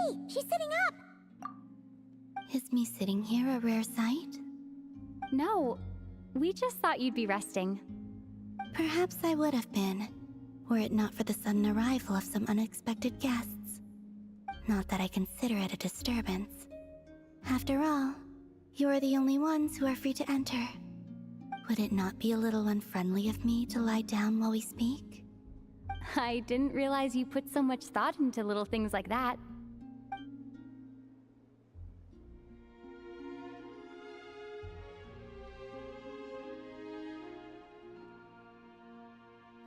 see! She's sitting up! Is me sitting here a rare sight? No, we just thought you'd be resting. Perhaps I would have been, were it not for the sudden arrival of some unexpected guests. Not that I consider it a disturbance. After all, you are the only ones who are free to enter. Would it not be a little unfriendly of me to lie down while we speak? I didn't realize you put so much thought into little things like that.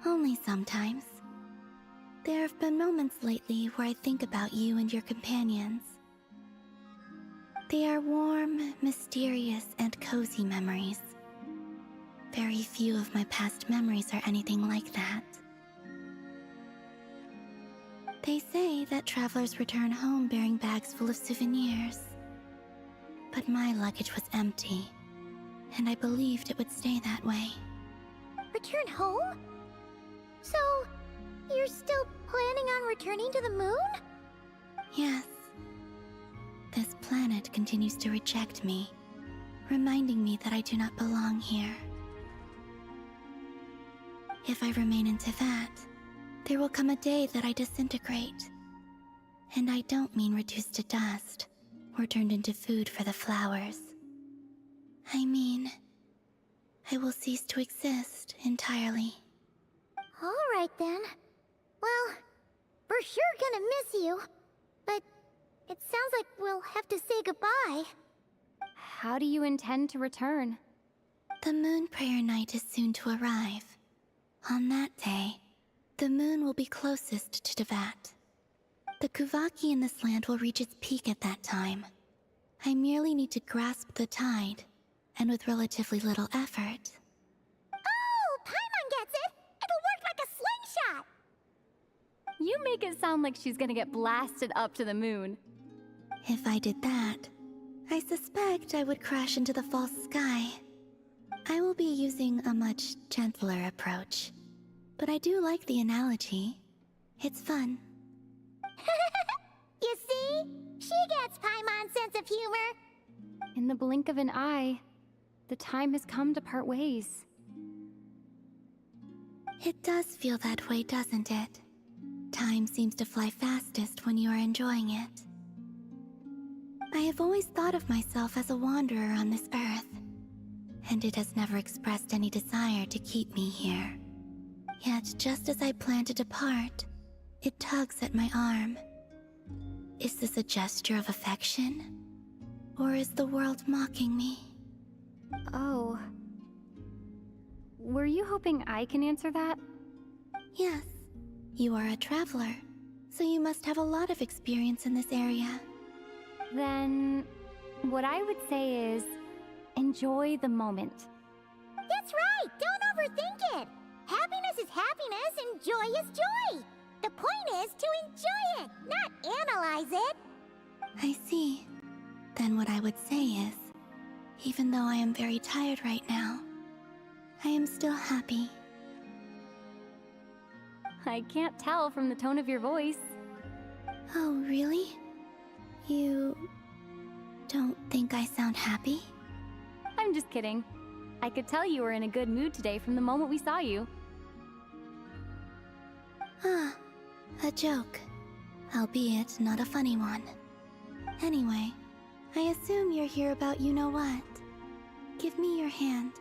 Only sometimes. There have been moments lately where I think about you and your companions. They are warm, mysterious, and cozy memories. Very few of my past memories are anything like that. They say that travelers return home bearing bags full of souvenirs. But my luggage was empty, and I believed it would stay that way. Return home? So, you're still planning on returning to the moon? Yes. This planet continues to reject me, reminding me that I do not belong here. If I remain in Teyvat, there will come a day that I disintegrate. And I don't mean reduced to dust, or turned into food for the flowers. I mean, I will cease to exist entirely. Alright then. Well, we're sure gonna miss you. But it sounds like we'll have to say goodbye. How do you intend to return? The moon prayer night is soon to arrive. On that day, the moon will be closest to Teyvat. The Kuvaki in this land will reach its peak at that time. I merely need to grasp the tide, and with relatively little effort. Oh, Paimon gets it! It'll work like a slingshot! You make it sound like she's gonna get blasted up to the moon. If I did that, I suspect I would crash into the false sky. I will be using a much gentler approach, but I do like the analogy. It's fun. You see? She gets Paimon's sense of humor. In the blink of an eye, the time has come to part ways. It does feel that way, doesn't it? Time seems to fly fastest when you are enjoying it. I have always thought of myself as a wanderer on this earth, and it has never expressed any desire to keep me here. Yet, just as I plan to depart, it tugs at my arm. Is this a gesture of affection? Or is the world mocking me? Oh. Were you hoping I can answer that? Yes. You are a traveler, so you must have a lot of experience in this area. Then, what I would say is, enjoy the moment. That's right! Don't overthink it! Happiness is happiness and joy is joy! The point is to enjoy it, not analyze it! I see. Then what I would say is, even though I am very tired right now, I am still happy. I can't tell from the tone of your voice. Oh, really? You don't think I sound happy? I'm just kidding. I could tell you were in a good mood today from the moment we saw you. Ah, a joke. Albeit not a funny one. Anyway, I assume you're here about you-know-what. Give me your hand.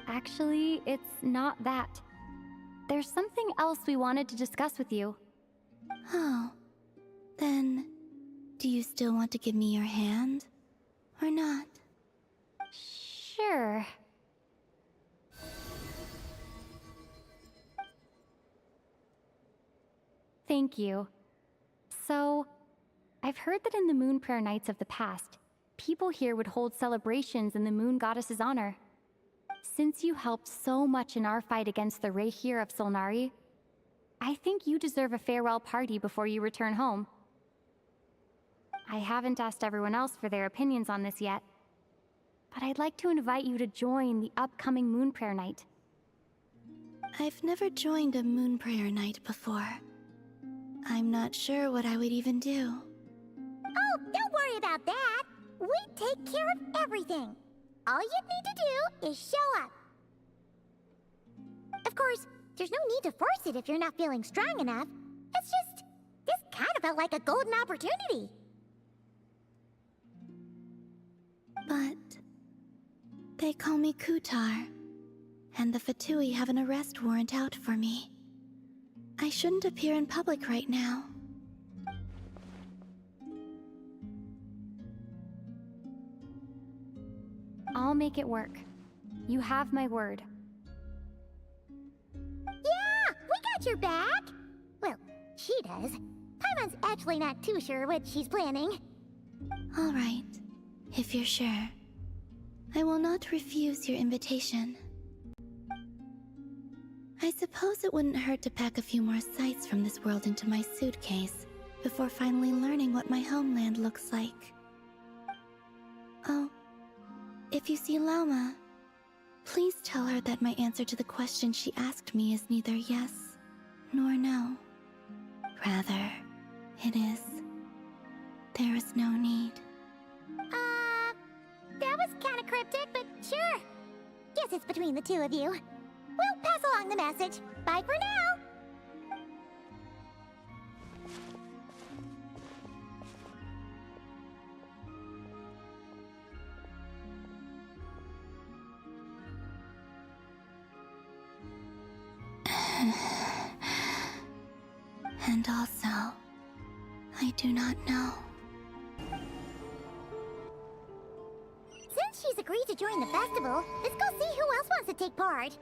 Actually, it's not that. There's something else we wanted to discuss with you. Oh. Then, do you still want to give me your hand? Or not? Sure. Thank you. So, I've heard that in the moon prayer nights of the past, people here would hold celebrations in the moon goddess's honor. Since you helped so much in our fight against the Reihir of Solnari, I think you deserve a farewell party before you return home. I haven't asked everyone else for their opinions on this yet, but I'd like to invite you to join the upcoming moon prayer night. I've never joined a moon prayer night before. I'm not sure what I would even do. Oh, don't worry about that. We take care of everything. All you need to do is show up. Of course, there's no need to force it if you're not feeling strong enough. It's just, this kind of felt like a golden opportunity. But they call me Kutar, and the Fatui have an arrest warrant out for me. I shouldn't appear in public right now. I'll make it work. You have my word. Yeah, we got your back. Well, she does. Paimon's actually not too sure what she's planning. All right, if you're sure. I will not refuse your invitation. I suppose it wouldn't hurt to pack a few more sights from this world into my suitcase before finally learning what my homeland looks like. Oh, if you see Lauma, please tell her that my answer to the question she asked me is neither yes nor no. Rather, it is, there is no need. That was kinda cryptic, but sure. Guess it's between the two of you. We'll pass along the message. Bye for now! And also, I do not know. Since she's agreed to join the festival, let's go see who else wants to take part.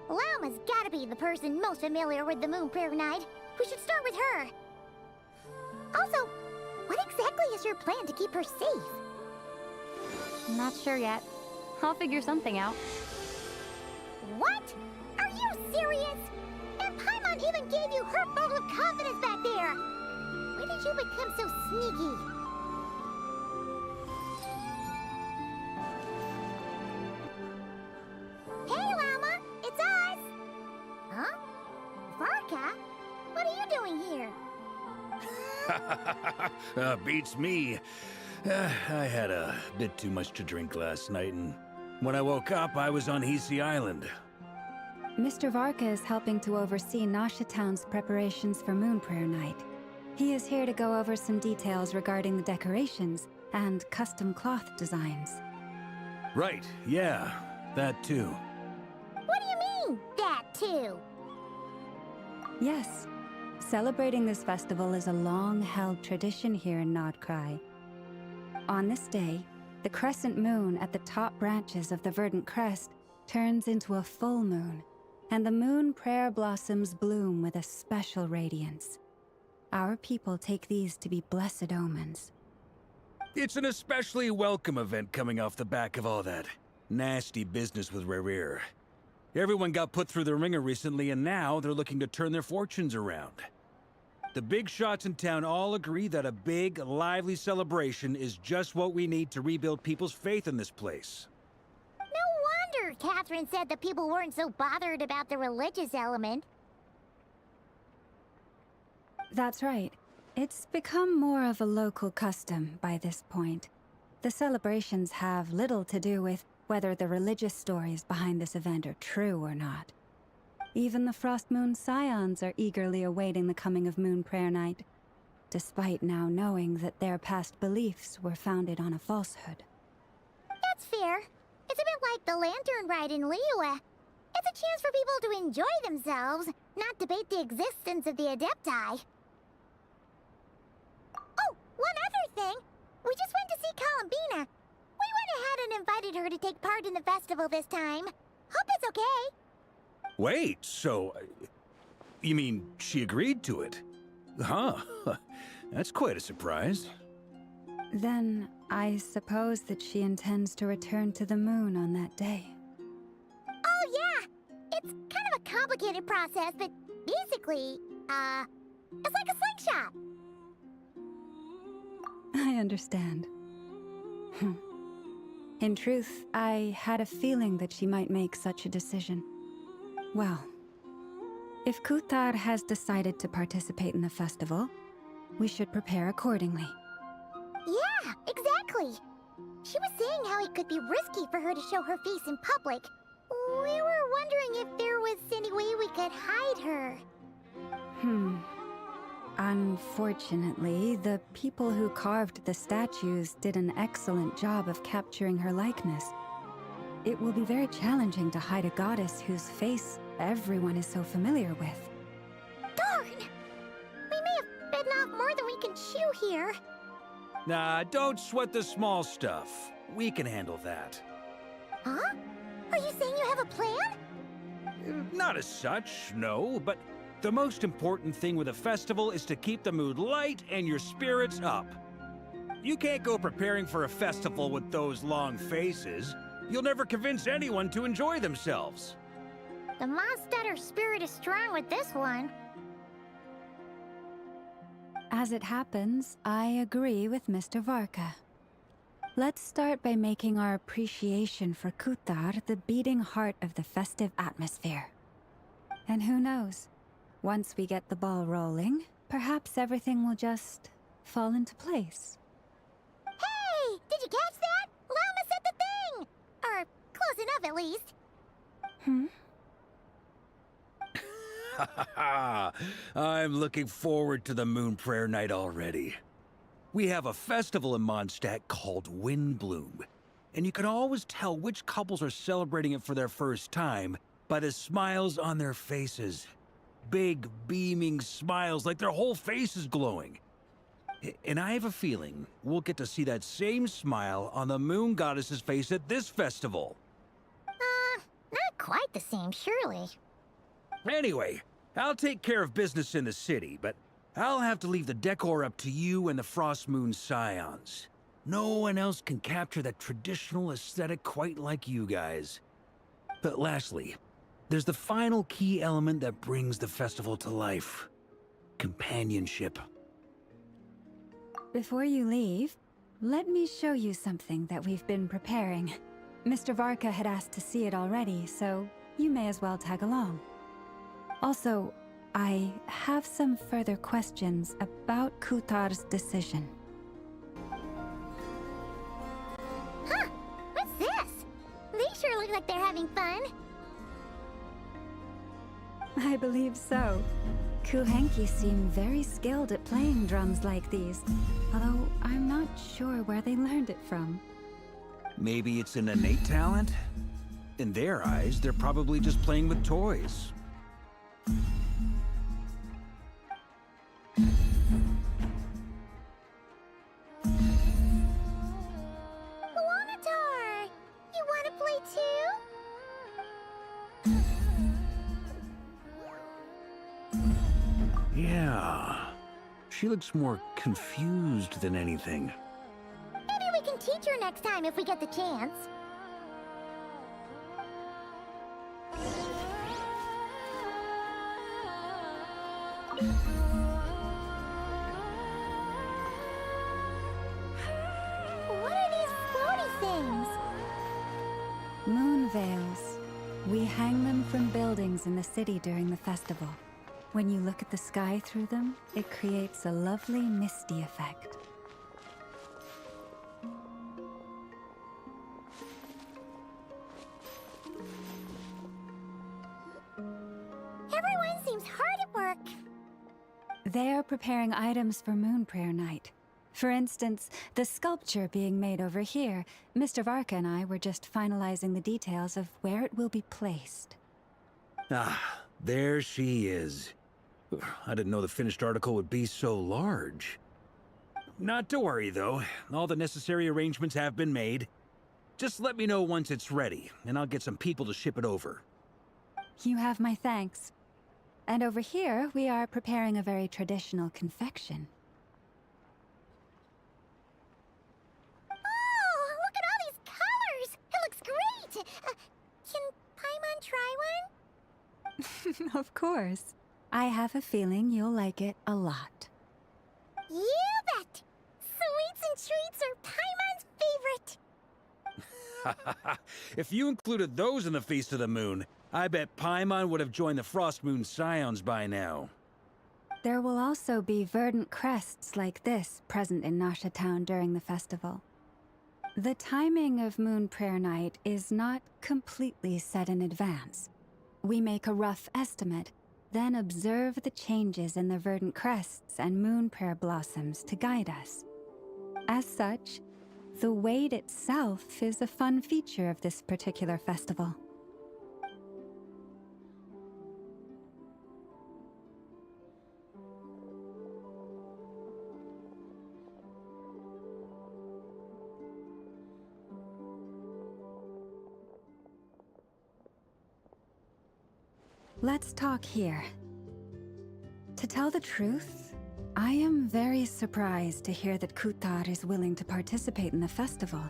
Lauma's gotta be the person most familiar with the Moon Prayer Night. We should start with her. Also, what exactly is your plan to keep her safe? I'm not sure yet. I'll figure something out. What? Are you serious? And Paimon even gave you her vote of confidence back there! When did you become so sneaky? Hey, Llama! It's us! Huh? Varka? What are you doing here? Beats me. I had a bit too much to drink last night, and when I woke up, I was on Hisi Island. Mr. Varka is helping to oversee Nasha Town's preparations for Moon Prayer Night. He is here to go over some details regarding the decorations and custom cloth designs. Right, yeah, that too. What do you mean, that too? Yes, celebrating this festival is a long-held tradition here in Nod-Krai. On this day, the crescent moon at the top branches of the verdant crest turns into a full moon, and the moon prayer blossoms bloom with a special radiance. Our people take these to be blessed omens. It's an especially welcome event coming off the back of all that nasty business with Rerir. Everyone got put through the ringer recently, and now they're looking to turn their fortunes around. The big shots in town all agree that a big, lively celebration is just what we need to rebuild people's faith in this place. No wonder Catherine said that people weren't so bothered about the religious element. That's right. It's become more of a local custom by this point. The celebrations have little to do with whether the religious stories behind this event are true or not. Even the Frost Moon Scions are eagerly awaiting the coming of Moon Prayer Night, despite now knowing that their past beliefs were founded on a falsehood. That's fair. It's a bit like the Lantern Ride in Liyue. It's a chance for people to enjoy themselves, not debate the existence of the Adepti. Oh, one other thing. We just went to see Columbina. We went ahead and invited her to take part in the festival this time. Hope it's okay. Wait, so... you mean she agreed to it? Huh. That's quite a surprise. Then, I suppose that she intends to return to the moon on that day. Oh, yeah. It's kind of a complicated process, but basically, it's like a slingshot. I understand. In truth, I had a feeling that she might make such a decision. Well, If Kutar has decided to participate in the festival, we should prepare accordingly. Yeah, exactly. She was saying how it could be risky for her to show her face in public. We were wondering if there was any way we could hide her. Unfortunately, the people who carved the statues did an excellent job of capturing her likeness. It will be very challenging to hide a goddess whose face everyone is so familiar with. Darn! We may have bitten off more than we can chew here. Nah, don't sweat the small stuff. We can handle that. Huh? Are you saying you have a plan? Not as such, no, but the most important thing with a festival is to keep the mood light and your spirits up. You can't go preparing for a festival with those long faces. You'll never convince anyone to enjoy themselves. The Mondstadter spirit is strong with this one. As it happens, I agree with Mr. Varka. Let's start by making our appreciation for Kutar the beating heart of the festive atmosphere. And who knows? Once we get the ball rolling, perhaps everything will just fall into place. Hey! Did you catch that? Llama said the thing! Or close enough, at least. I'm looking forward to the Moon Prayer Night already. We have a festival in Mondstadt called Windbloom, and you can always tell which couples are celebrating it for their first time by the smiles on their faces. Big, beaming smiles like their whole face is glowing. And I have a feeling we'll get to see that same smile on the Moon Goddess's face at this festival. Not quite the same, surely. Anyway, I'll take care of business in the city, but I'll have to leave the decor up to you and the Frost Moon Scions. No one else can capture that traditional aesthetic quite like you guys. But lastly, there's the final key element that brings the festival to life. Companionship. Before you leave, let me show you something that we've been preparing. Mr. Varka had asked to see it already, so you may as well tag along. Also, I have some further questions about Kutar's decision. Huh? What's this? They sure look like they're having fun. I believe so. Kuhenki seem very skilled at playing drums like these, although I'm not sure where they learned it from. Maybe it's an innate talent? In their eyes, they're probably just playing with toys. Wanatar! You wanna play too? Yeah. She looks more confused than anything. Maybe we can teach her next time if we get the chance. What are these floaty things? Moon veils. We hang them from buildings in the city during the festival. When you look at the sky through them, it creates a lovely misty effect. Everyone seems hard at work. They are preparing items for Moon Prayer Night. For instance, the sculpture being made over here, Mr. Varka and I were just finalizing the details of where it will be placed. Ah, there she is. I didn't know the finished article would be so large. Not to worry, though. All the necessary arrangements have been made. Just let me know once it's ready, and I'll get some people to ship it over. You have my thanks. And over here, we are preparing a very traditional confection. Oh, look at all these colors! It looks great! Can Paimon try one? Of course. I have a feeling you'll like it a lot. You bet! Sweets and treats are Paimon's favorite! If you included those in the Feast of the Moon, I bet Paimon would have joined the Frost Moon Scions by now. There will also be verdant crests like this present in Nasha Town during the festival. The timing of Moon Prayer Night is not completely set in advance. We make a rough estimate, then observe the changes in the verdant crests and moon prayer blossoms to guide us. As such, the wait itself is a fun feature of this particular festival. Let's talk here. To tell the truth, I am very surprised to hear that Kutar is willing to participate in the festival.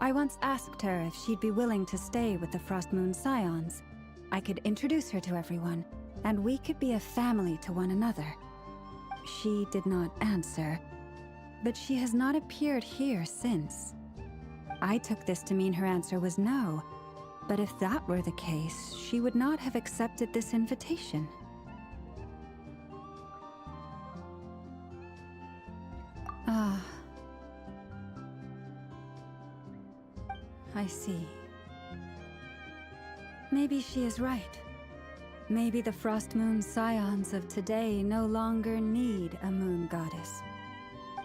I once asked her if she'd be willing to stay with the Frost Moon Scions. I could introduce her to everyone, and we could be a family to one another. She did not answer, but she has not appeared here since. I took this to mean her answer was no. But if that were the case, she would not have accepted this invitation. Ah. I see. Maybe she is right. Maybe the Frost Moon Scions of today no longer need a moon goddess.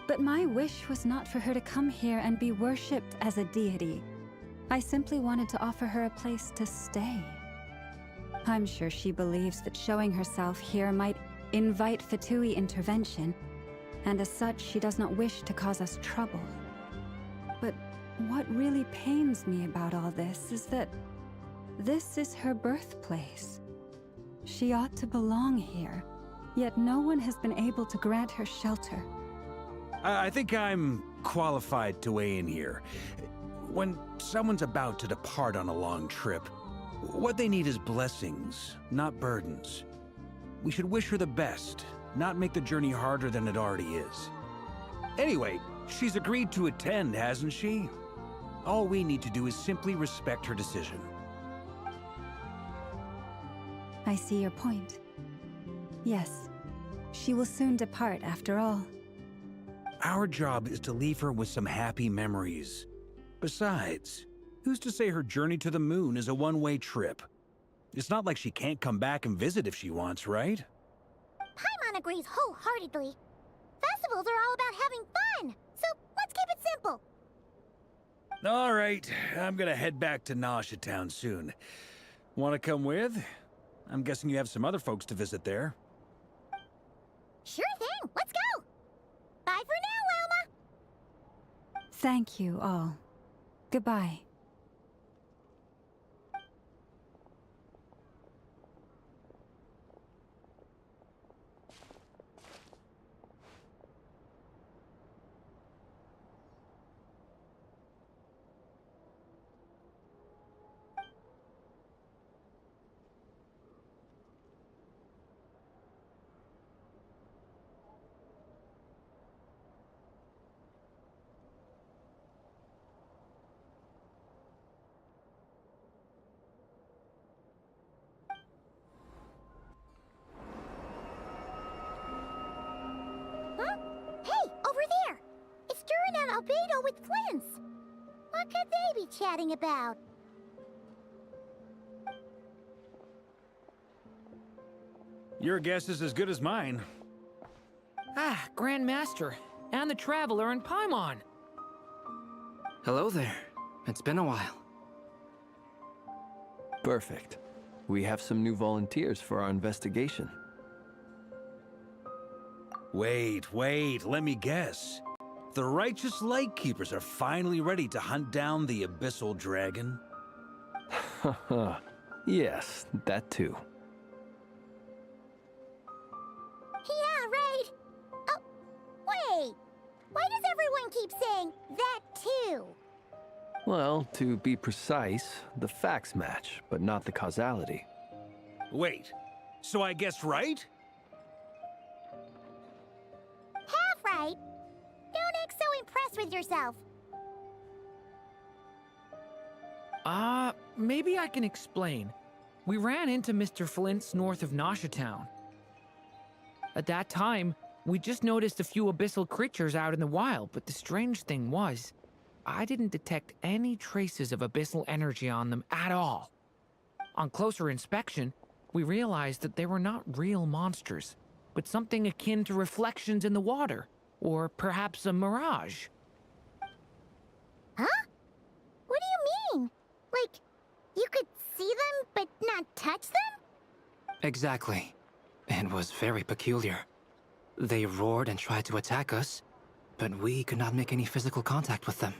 But my wish was not for her to come here and be worshipped as a deity. I simply wanted to offer her a place to stay. I'm sure she believes that showing herself here might invite Fatui intervention, and as such, she does not wish to cause us trouble. But what really pains me about all this is that this is her birthplace. She ought to belong here, yet no one has been able to grant her shelter. I think I'm qualified to weigh in here. When someone's about to depart on a long trip, what they need is blessings, not burdens. We should wish her the best, not make the journey harder than it already is. Anyway, she's agreed to attend, hasn't she? All we need to do is simply respect her decision. I see your point. Yes, she will soon depart after all. Our job is to leave her with some happy memories. Besides, who's to say her journey to the moon is a one-way trip? It's not like she can't come back and visit if she wants, right? Paimon agrees wholeheartedly. Festivals are all about having fun, so let's keep it simple. All right, I'm gonna head back to Nasha Town soon. Wanna come with? I'm guessing you have some other folks to visit there. Sure thing, let's go! Bye for now, Wilma! Thank you all. Goodbye. Huh? Hey, over there! It's Durin and Albedo with Flints! What could they be chatting about? Your guess is as good as mine. Ah, Grand Master, and the Traveler and Paimon. Hello there. It's been a while. Perfect. We have some new volunteers for our investigation. Wait, let me guess. The righteous Lightkeepers are finally ready to hunt down the Abyssal Dragon? Haha. Yes, that too. Yeah, right! Oh, wait! Why does everyone keep saying that too? Well, to be precise, the facts match, but not the causality. Wait, so I guessed right? Half right! Don't act so impressed with yourself. Maybe I can explain. we ran into Mr. Flint's north of Nasha Town. At that time, we just noticed a few abyssal creatures out in the wild, but the strange thing was, I didn't detect any traces of abyssal energy on them at all. On closer inspection, we realized that they were not real monsters, but something akin to reflections in the water, or perhaps a mirage. Huh? What do you mean? Like, you could see them, but not touch them? Exactly. It was very peculiar. They roared and tried to attack us, but we could not make any physical contact with them.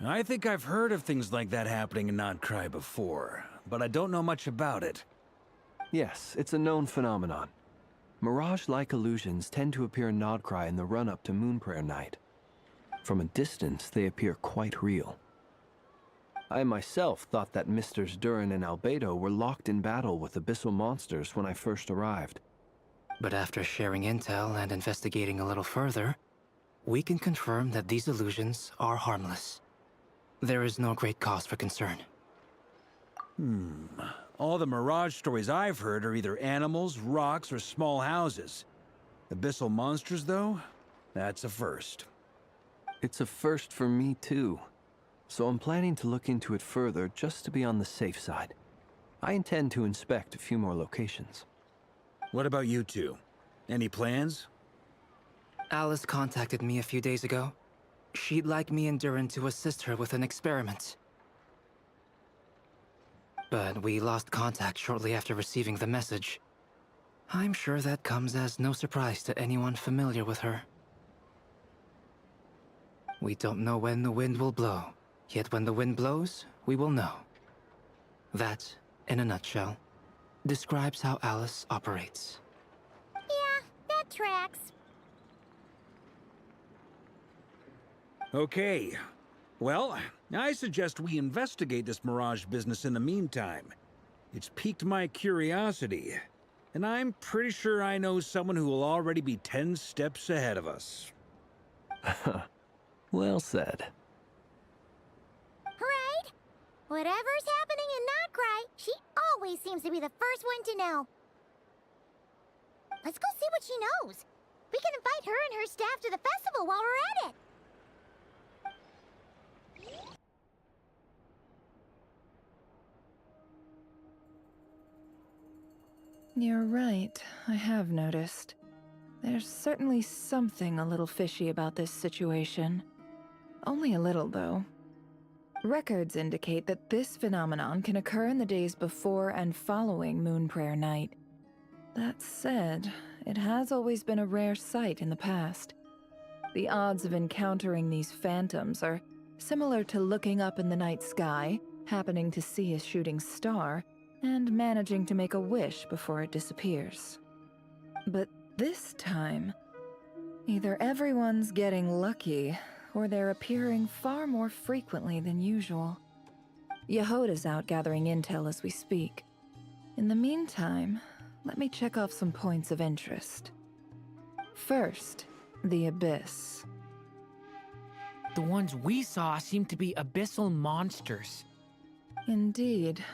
I think I've heard of things like that happening in Nod-Krai before, but I don't know much about it. Yes, it's a known phenomenon. Mirage-like illusions tend to appear in Nod-Krai in the run-up to Moon Prayer Night. From a distance, they appear quite real. I myself thought that Misters Durin and Albedo were locked in battle with abyssal monsters when I first arrived. But after sharing intel and investigating a little further, we can confirm that these illusions are harmless. There is no great cause for concern. All the Mirage stories I've heard are either animals, rocks, or small houses. Abyssal monsters, though? That's a first. It's a first for me, too. So I'm planning to look into it further just to be on the safe side. I intend to inspect a few more locations. What about you two? Any plans? Alice contacted me a few days ago. She'd like me and Durin to assist her with an experiment. But we lost contact shortly after receiving the message. I'm sure that comes as no surprise to anyone familiar with her. We don't know when the wind will blow, yet when the wind blows, we will know. That, in a nutshell, describes how Alice operates. Yeah, that tracks. Okay. Well, I suggest we investigate this Mirage business in the meantime. It's piqued my curiosity, and I'm pretty sure I know someone who will already be 10 steps ahead of us. Well said. Right? Whatever's happening in Nod-Krai, she always seems to be the first one to know. Let's go see what she knows. We can invite her and her staff to the festival while we're at it. You're right, I have noticed. There's certainly something a little fishy about this situation. Only a little, though. Records indicate that this phenomenon can occur in the days before and following Moon Prayer Night. That said, it has always been a rare sight in the past. The odds of encountering these phantoms are similar to looking up in the night sky, happening to see a shooting star, and managing to make a wish before it disappears. But this time, either everyone's getting lucky, or they're appearing far more frequently than usual. Yehoda's out gathering intel as we speak. In the meantime, let me check off some points of interest. First, the Abyss. The ones we saw seem to be abyssal monsters. Indeed.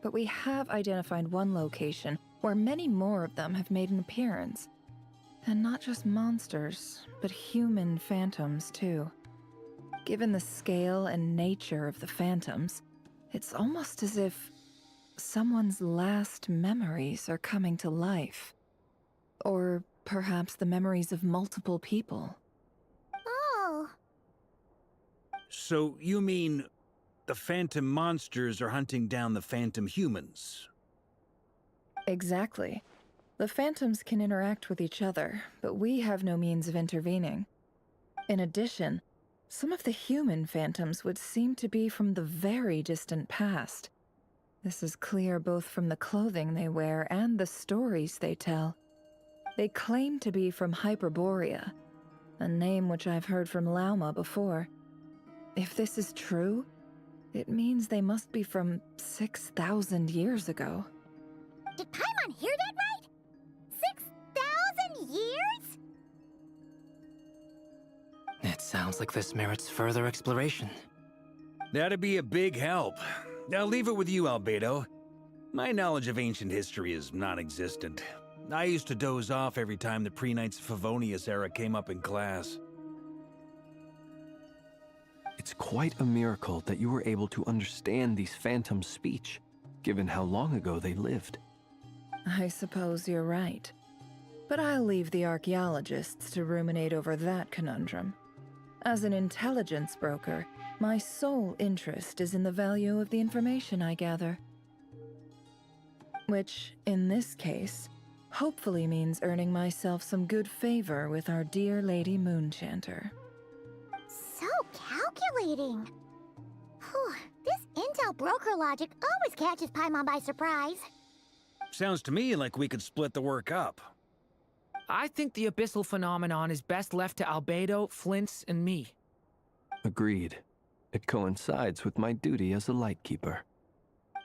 But we have identified one location where many more of them have made an appearance. And not just monsters, but human phantoms too. Given the scale and nature of the phantoms, it's almost as if someone's last memories are coming to life. Or perhaps the memories of multiple people. Oh. So you mean the phantom monsters are hunting down the phantom humans? Exactly. The phantoms can interact with each other, but we have no means of intervening. In addition, some of the human phantoms would seem to be from the very distant past. This is clear both from the clothing they wear and the stories they tell. They claim to be from Hyperborea, a name which I've heard from Lauma before. If this is true, it means they must be from 6,000 years ago. Did Paimon hear that right? 6,000 years? It sounds like this merits further exploration. That'd be a big help. I'll leave it with you, Albedo. My knowledge of ancient history is non-existent. I used to doze off every time the pre-Knights of Favonius era came up in class. It's quite a miracle that you were able to understand these phantoms' speech, given how long ago they lived. I suppose you're right. But I'll leave the archaeologists to ruminate over that conundrum. As an intelligence broker, my sole interest is in the value of the information I gather. Which, in this case, hopefully means earning myself some good favor with our dear Lady Moonchanter. So calculating. Whew, this intel broker logic always catches Paimon by surprise. Sounds to me like we could split the work up. I think the abyssal phenomenon is best left to Albedo, Flints, and me. Agreed. It coincides with my duty as a lightkeeper.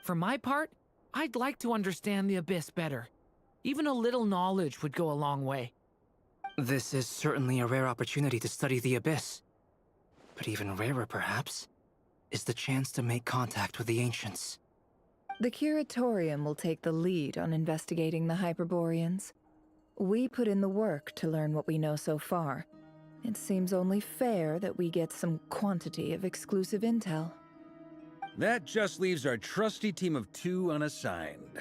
For my part, I'd like to understand the abyss better. Even a little knowledge would go a long way. This is certainly a rare opportunity to study the abyss. But even rarer, perhaps, is the chance to make contact with the ancients. The Curatorium will take the lead on investigating the Hyperboreans. We put in the work to learn what we know so far. It seems only fair that we get some quantity of exclusive intel. That just leaves our trusty team of 2 unassigned.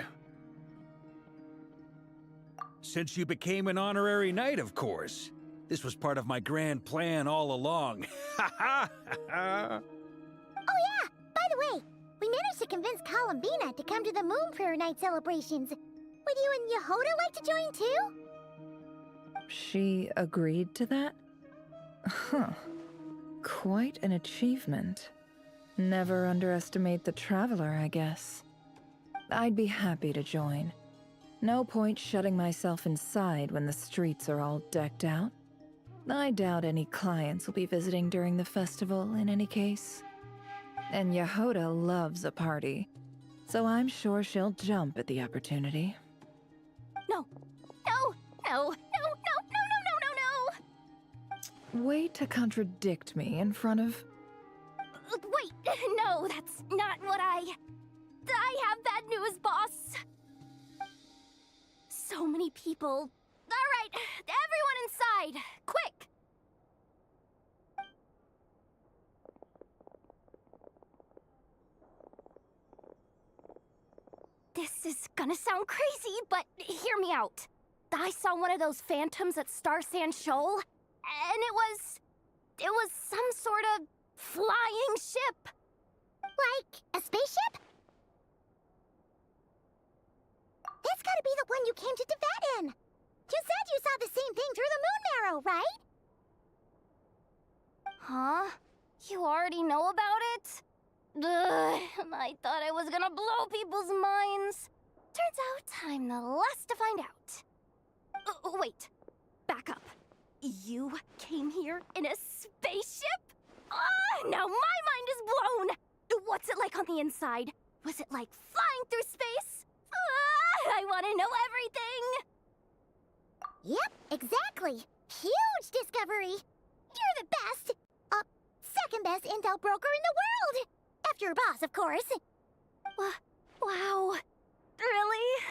Since you became an honorary knight, of course. This was part of my grand plan all along. Ha ha ha! Oh yeah, by the way, we managed to convince Columbina to come to the Moon Prayer Night celebrations. Would you and Yehoda like to join too? She agreed to that? Huh. Quite an achievement. Never underestimate the traveler, I guess. I'd be happy to join. No point shutting myself inside when the streets are all decked out. I doubt any clients will be visiting during the festival in any case. And Yehoda loves a party, so I'm sure she'll jump at the opportunity. No, no, no, no, no, no, no, no, no, no! Way to contradict me in front of... Wait, no, that's not what I have bad news, boss. So many people. All right, everyone inside, quick! This is gonna sound crazy, but hear me out. I saw one of those phantoms at Star Sand Shoal, and it was some sort of flying ship. Like a spaceship? That's gotta be the one you came to Tibet in. You said you saw the same thing through the moon marrow, right? Huh? You already know about it? Ugh, I thought I was gonna blow people's minds. Turns out I'm the last to find out. Wait, back up. You came here in a spaceship? Now my mind is blown! What's it like on the inside? Was it like flying through space? I want to know everything! Yep, exactly. Huge discovery. You're the best. Second best intel broker in the world. After your boss, of course. Wow. Really?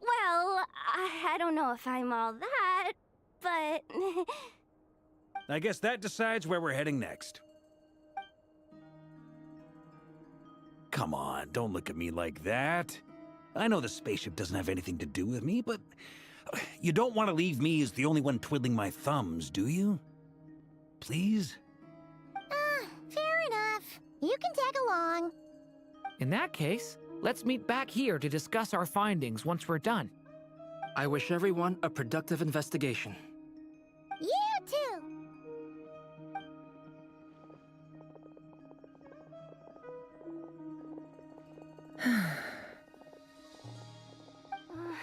Well, I don't know if I'm all that, but... I guess that decides where we're heading next. Come on, don't look at me like that. I know the spaceship doesn't have anything to do with me, but you don't want to leave me as the only one twiddling my thumbs, do you? Please? Fair enough. You can tag along. In that case, let's meet back here to discuss our findings once we're done. I wish everyone a productive investigation. You too.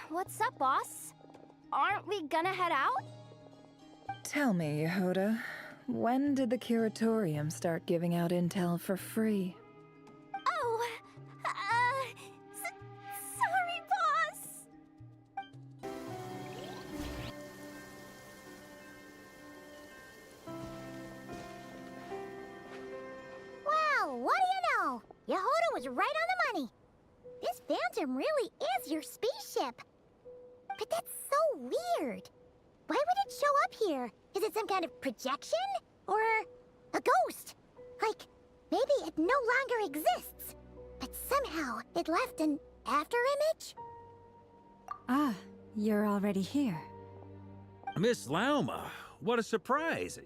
What's up, boss? Aren't we gonna head out? Tell me, Yehoda, when did the Curatorium start giving out intel for free? Oh, sorry, boss. Well, what do you know? Yehoda was right on the money. This Phantom really is your spaceship. But that's so weird. Why would it show up here? Is it some kind of projection? Or a ghost? Like, maybe it no longer exists, but somehow it left an afterimage? Ah, you're already here. Miss Lauma, what a surprise.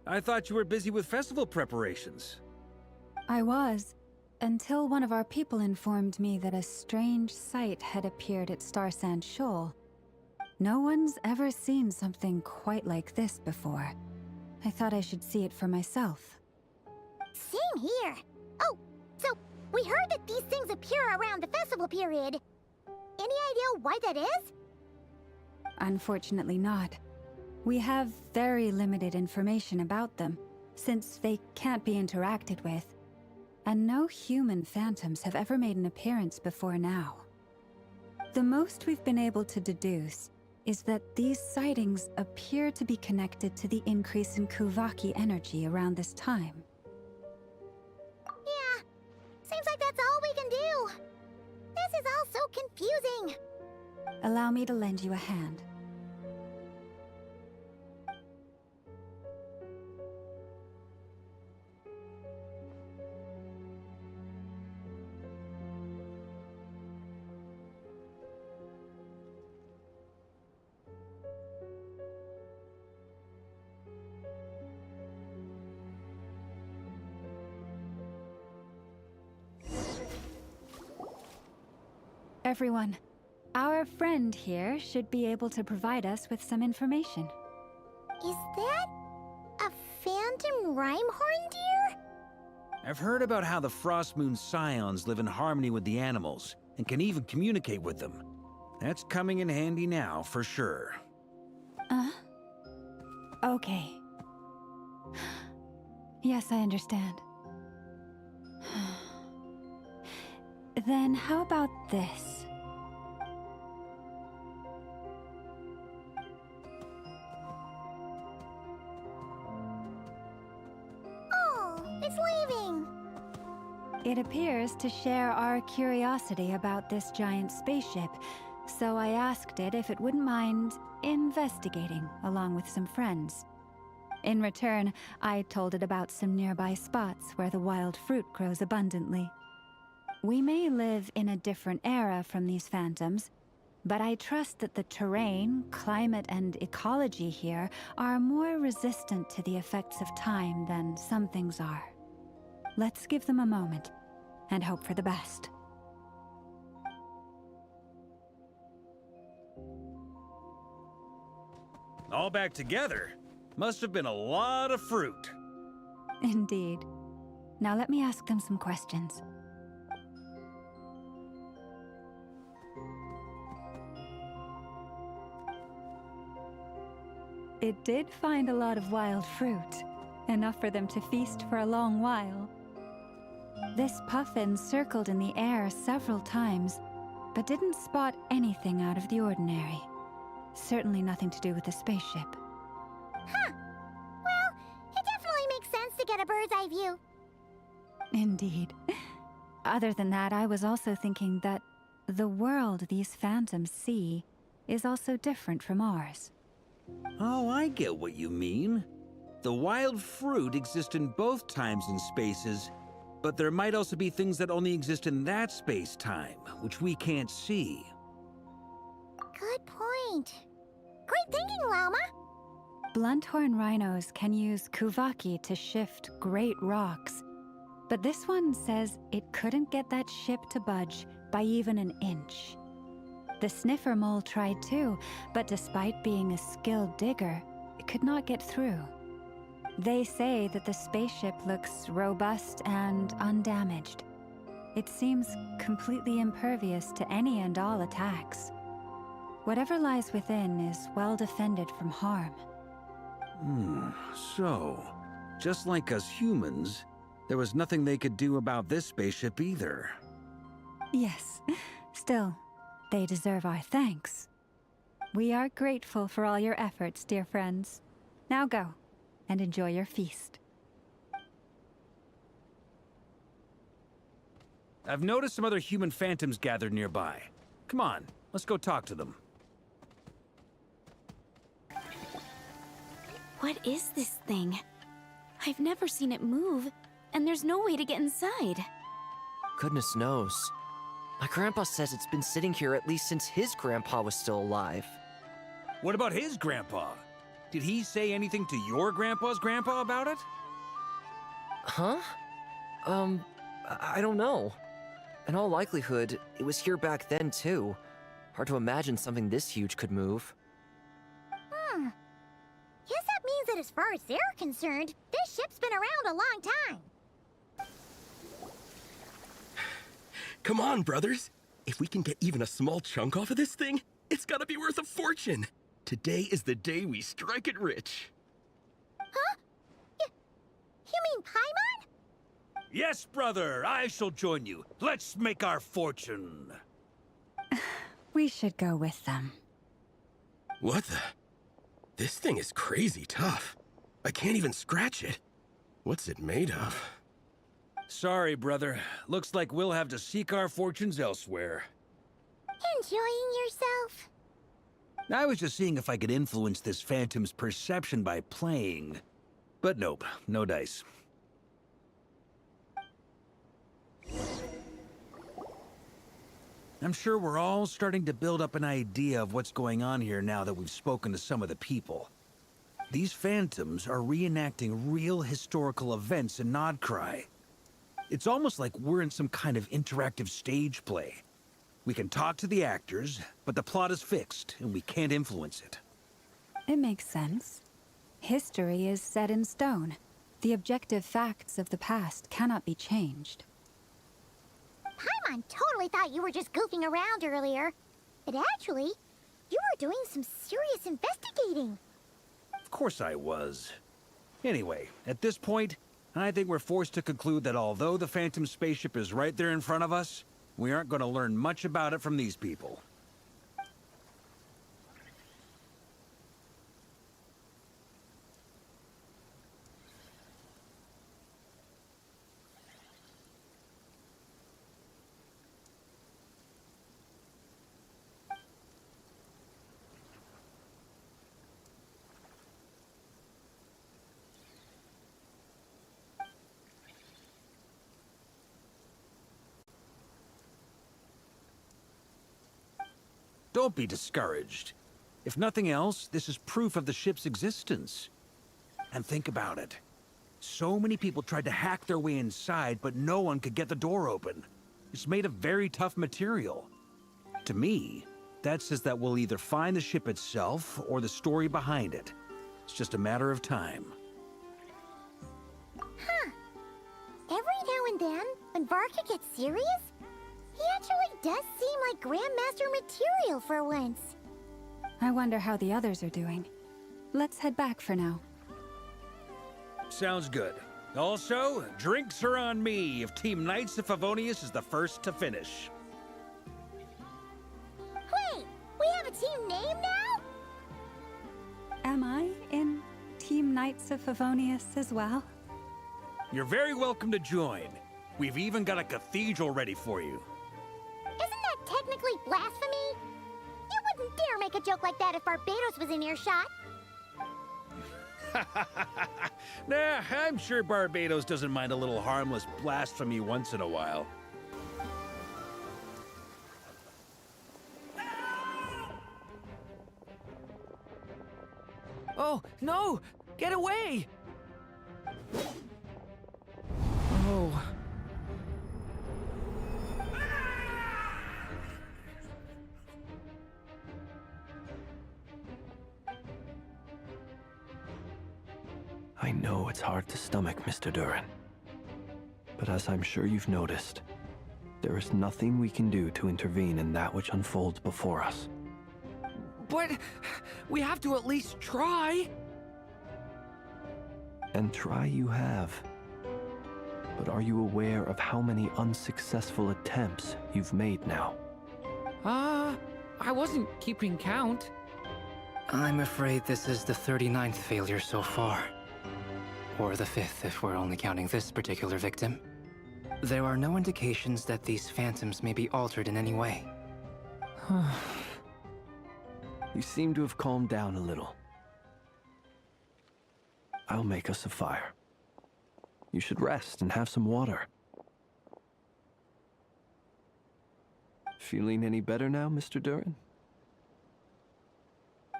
I thought you were busy with festival preparations. I was, until one of our people informed me that a strange sight had appeared at Starsand Shoal. No one's ever seen something quite like this before. I thought I should see it for myself. Same here. Oh, so we heard that these things appear around the festival period. Any idea why that is? Unfortunately not. We have very limited information about them, since they can't be interacted with. And no human phantoms have ever made an appearance before now. The most we've been able to deduce is that these sightings appear to be connected to the increase in Kuvaki energy around this time. Yeah, seems like that's all we can do. This is all so confusing. Allow me to lend you a hand. Everyone, our friend here should be able to provide us with some information. Is that a phantom Rhymehorn deer? I've heard about how the Frost Moon Scions live in harmony with the animals and can even communicate with them. That's coming in handy now, for sure. Okay. Yes, I understand. Then how about this? Oh, it's leaving. It appears to share our curiosity about this giant spaceship, so I asked it if it wouldn't mind investigating along with some friends. In return, I told it about some nearby spots where the wild fruit grows abundantly. We may live in a different era from these phantoms, but I trust that the terrain, climate, and ecology here are more resistant to the effects of time than some things are. Let's give them a moment and hope for the best. All back together? Must have been a lot of fruit. Indeed. Now let me ask them some questions. It did find a lot of wild fruit, enough for them to feast for a long while. This puffin circled in the air several times, but didn't spot anything out of the ordinary. Certainly nothing to do with the spaceship. Huh. Well, it definitely makes sense to get a bird's eye view. Indeed. Other than that, I was also thinking that the world these phantoms see is also different from ours. Oh, I get what you mean. The wild fruit exist in both times and spaces, but there might also be things that only exist in that space-time, which we can't see. Good point. Great thinking, Lauma. Blunthorn rhinos can use Kuvaki to shift great rocks, but this one says it couldn't get that ship to budge by even an inch. The sniffer mole tried too, but despite being a skilled digger, it could not get through. They say that the spaceship looks robust and undamaged. It seems completely impervious to any and all attacks. Whatever lies within is well defended from harm. So, just like us humans, there was nothing they could do about this spaceship either. Yes, still, they deserve our thanks. We are grateful for all your efforts, dear friends. Now go, and enjoy your feast. I've noticed some other human phantoms gathered nearby. Come on, let's go talk to them. What is this thing? I've never seen it move, and there's no way to get inside. Goodness knows. My grandpa says it's been sitting here at least since his grandpa was still alive. What about his grandpa? Did he say anything to your grandpa's grandpa about it? Huh? I don't know. In all likelihood, it was here back then, too. Hard to imagine something this huge could move. Guess that means that as far as they're concerned, this ship's been around a long time. Come on, brothers. If we can get even a small chunk off of this thing, it's gotta be worth a fortune. Today is the day we strike it rich. Huh? You mean Paimon? Yes, brother, I shall join you. Let's make our fortune. We should go with them. What the? This thing is crazy tough. I can't even scratch it. What's it made of? Sorry, brother. Looks like we'll have to seek our fortunes elsewhere. Enjoying yourself? I was just seeing if I could influence this phantom's perception by playing. But nope, no dice. I'm sure we're all starting to build up an idea of what's going on here now that we've spoken to some of the people. These phantoms are reenacting real historical events in Nod-Krai. It's almost like we're in some kind of interactive stage play. We can talk to the actors, but the plot is fixed, and we can't influence it. It makes sense. History is set in stone. The objective facts of the past cannot be changed. Paimon totally thought you were just goofing around earlier. But actually, you were doing some serious investigating. Of course I was. Anyway, at this point, I think we're forced to conclude that although the Phantom spaceship is right there in front of us, we aren't going to learn much about it from these people. Don't be discouraged. If nothing else, this is proof of the ship's existence. And think about it. So many people tried to hack their way inside, but no one could get the door open. It's made of very tough material. To me, that says that we'll either find the ship itself or the story behind it. It's just a matter of time. Huh. Every now and then, when Varka gets serious, he actually does seem like Grandmaster material for once. I wonder how the others are doing. Let's head back for now. Sounds good. Also, drinks are on me if Team Knights of Favonius is the first to finish. Wait, we have a team name now? Am I in Team Knights of Favonius as well? You're very welcome to join. We've even got a cathedral ready for you. Isn't that technically blasphemy? You wouldn't dare make a joke like that if Barbados was in earshot. Nah, I'm sure Barbados doesn't mind a little harmless blasphemy once in a while. Oh, no! Get away! Oh. I know it's hard to stomach, Mr. Duran. But as I'm sure you've noticed, there is nothing we can do to intervene in that which unfolds before us. But we have to at least try. And try you have. But are you aware of how many unsuccessful attempts you've made now? I wasn't keeping count. I'm afraid this is the 39th failure so far. Or the 5th if we're only counting this particular victim. There are no indications that these phantoms may be altered in any way. You seem to have calmed down a little. I'll make us a fire. You should rest and have some water. Feeling any better now, Mr. Durin?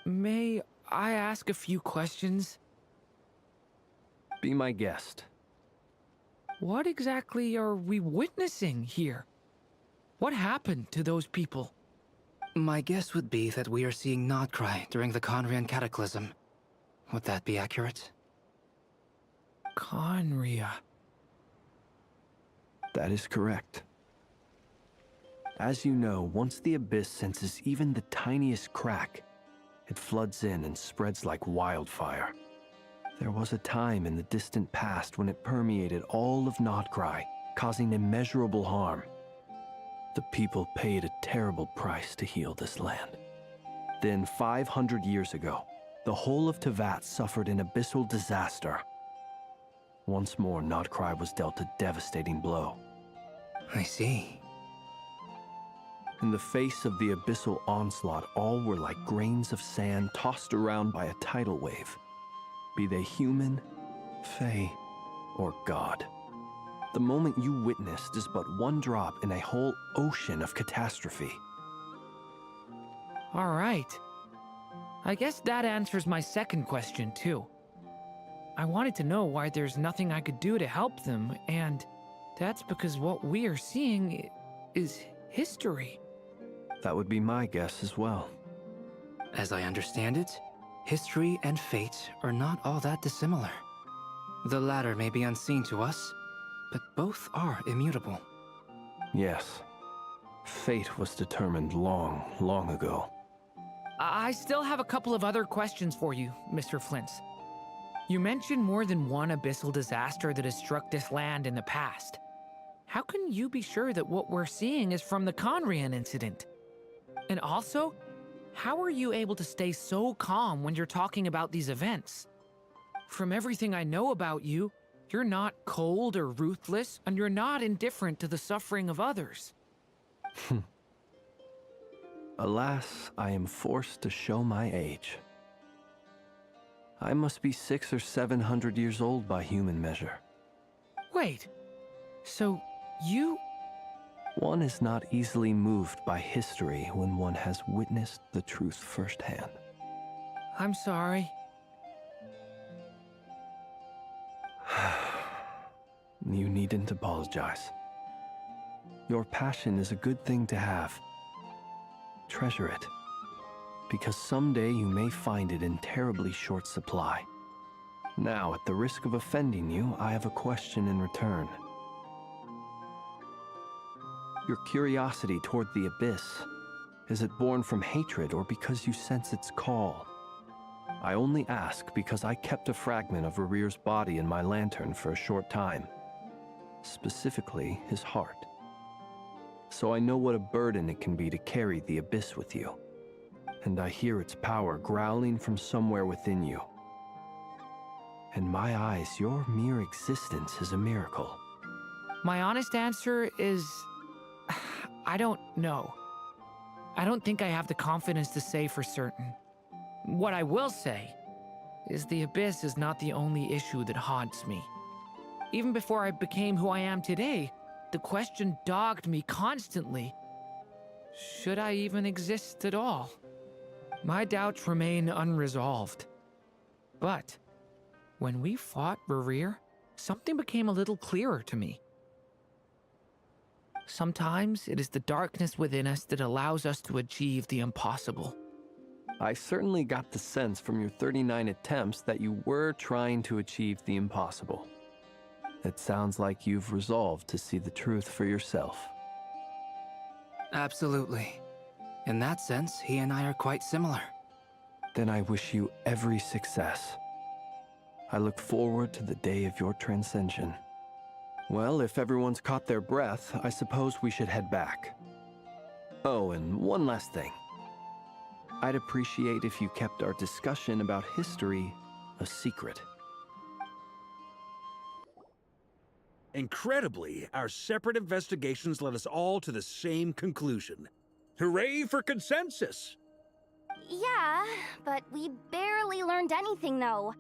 May I ask a few questions? Be my guest. What exactly are we witnessing here? What happened to those people? My guess would be that we are seeing Nod-Krai during the Conrian Cataclysm. Would that be accurate? Conria. That is correct. As you know, once the Abyss senses even the tiniest crack, it floods in and spreads like wildfire. There was a time in the distant past when it permeated all of Nod-Krai, causing immeasurable harm. The people paid a terrible price to heal this land. Then, 500 years ago, the whole of Teyvat suffered an abyssal disaster. Once more, Nod-Krai was dealt a devastating blow. I see. In the face of the abyssal onslaught, all were like grains of sand tossed around by a tidal wave, be they human, fae, or god. The moment you witnessed is but one drop in a whole ocean of catastrophe. All right. I guess that answers my second question, too. I wanted to know why there's nothing I could do to help them, and that's because what we are seeing is history. That would be my guess as well. As I understand it, history and fate are not all that dissimilar. The latter may be unseen to us, but both are immutable. Yes. Fate was determined long, long ago. I still have a couple of other questions for you, Mr. Flintz. You mentioned more than one abyssal disaster that has struck this land in the past. How can you be sure that what we're seeing is from the Conrian incident? And also, how are you able to stay so calm when you're talking about these events? From everything I know about you, you're not cold or ruthless, and you're not indifferent to the suffering of others. Alas, I am forced to show my age. I must be 600 or 700 years old by human measure. Wait, so you... One is not easily moved by history when one has witnessed the truth firsthand. I'm sorry. You needn't apologize. Your passion is a good thing to have. Treasure it, because someday you may find it in terribly short supply. Now, at the risk of offending you, I have a question in return. Your curiosity toward the Abyss, is it born from hatred or because you sense its call? I only ask because I kept a fragment of Rarir's body in my lantern for a short time. Specifically, his heart. So I know what a burden it can be to carry the Abyss with you. And I hear its power growling from somewhere within you. In my eyes, your mere existence is a miracle. My honest answer is... I don't know. I don't think I have the confidence to say for certain. What I will say is the Abyss is not the only issue that haunts me. Even before I became who I am today, the question dogged me constantly. Should I even exist at all? My doubts remain unresolved. But when we fought Rarir, something became a little clearer to me. Sometimes it is the darkness within us that allows us to achieve the impossible. I certainly got the sense from your 39 attempts that you were trying to achieve the impossible. It sounds like you've resolved to see the truth for yourself. Absolutely. In that sense, he and I are quite similar. Then I wish you every success. I look forward to the day of your transcension. Well, if everyone's caught their breath, I suppose we should head back. Oh, and one last thing. I'd appreciate if you kept our discussion about history a secret. Incredibly, our separate investigations led us all to the same conclusion. Hooray for consensus! Yeah, but we barely learned anything, though.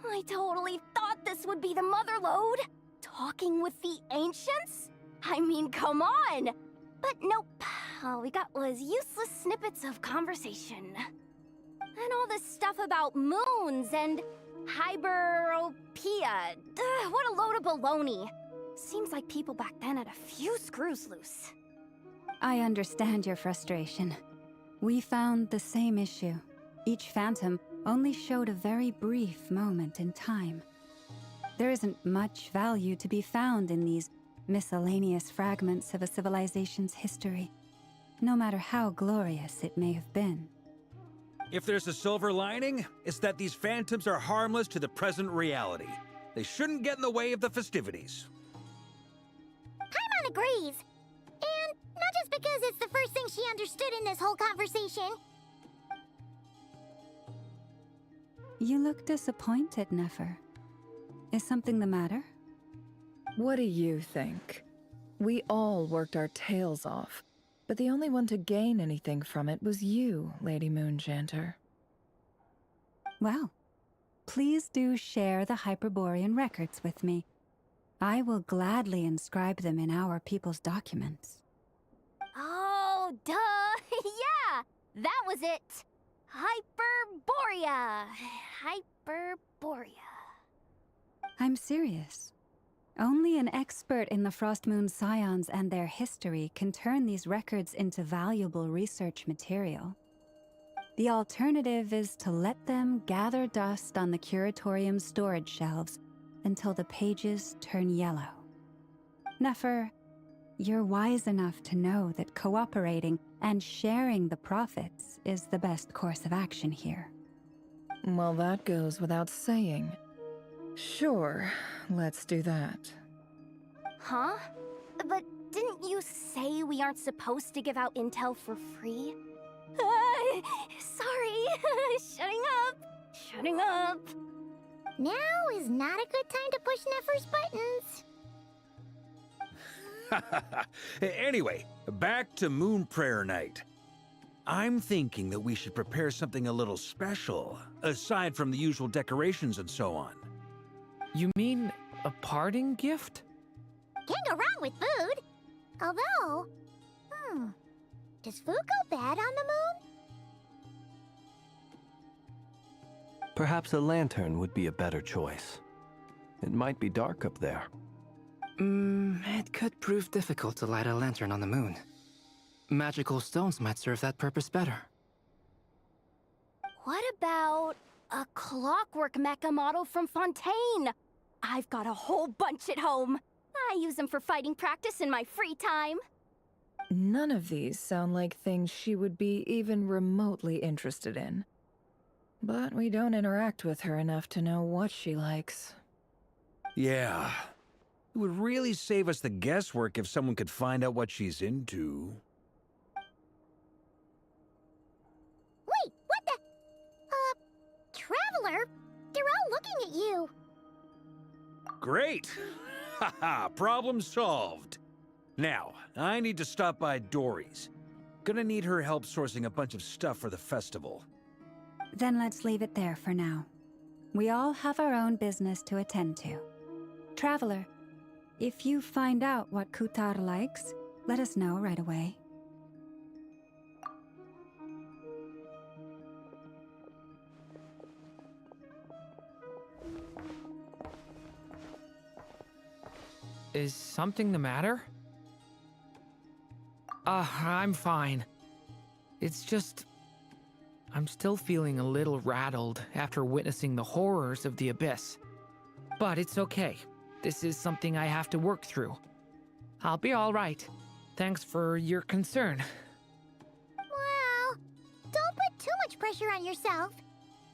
I totally thought this would be the mother lode. Talking with the ancients? I mean, come on! But nope. All we got was useless snippets of conversation. And all this stuff about moons and hyperopia. What a load of baloney. Seems like people back then had a few screws loose. I understand your frustration. We found the same issue. Each phantom only showed a very brief moment in time. There isn't much value to be found in these miscellaneous fragments of a civilization's history, no matter how glorious it may have been. If there's a silver lining, it's that these phantoms are harmless to the present reality. They shouldn't get in the way of the festivities. Paimon agrees. And not just because it's the first thing she understood in this whole conversation. You look disappointed, Nefer. Is something the matter? What do you think? We all worked our tails off, but the only one to gain anything from it was you, Lady Moonjanter. Well, please do share the Hyperborean records with me. I will gladly inscribe them in our people's documents. Oh, duh! Yeah! That was it! Hyperborea! Hyperborea. I'm serious. Only an expert in the Frostmoon Scions and their history can turn these records into valuable research material. The alternative is to let them gather dust on the Curatorium's storage shelves until the pages turn yellow. Nefer, you're wise enough to know that cooperating and sharing the profits is the best course of action here. Well, that goes without saying. Sure, let's do that. Huh? But didn't you say we aren't supposed to give out intel for free? Sorry. Shutting up. Now is not a good time to push Nefer's buttons. Anyway, back to Moon Prayer Night. I'm thinking that we should prepare something a little special, aside from the usual decorations and so on. You mean a parting gift? Can't go wrong with food. Although, does food go bad on the moon? Perhaps a lantern would be a better choice. It might be dark up there. It could prove difficult to light a lantern on the moon. Magical stones might serve that purpose better. What about a clockwork mecha model from Fontaine? I've got a whole bunch at home. I use them for fighting practice in my free time. None of these sound like things she would be even remotely interested in. But we don't interact with her enough to know what she likes. Yeah. It would really save us the guesswork if someone could find out what she's into. Wait, what the? Traveler? They're all looking at you. Great! Haha, problem solved. Now, I need to stop by Dory's. Gonna need her help sourcing a bunch of stuff for the festival. Then let's leave it there for now. We all have our own business to attend to. Traveler, if you find out what Kutar likes, let us know right away. Is something the matter? I'm fine. It's just... I'm still feeling a little rattled after witnessing the horrors of the Abyss. But it's okay. This is something I have to work through. I'll be all right. Thanks for your concern. Well, don't put too much pressure on yourself.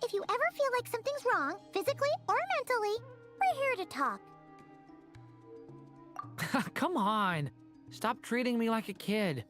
If you ever feel like something's wrong, physically or mentally, we're here to talk. Come on. Stop treating me like a kid.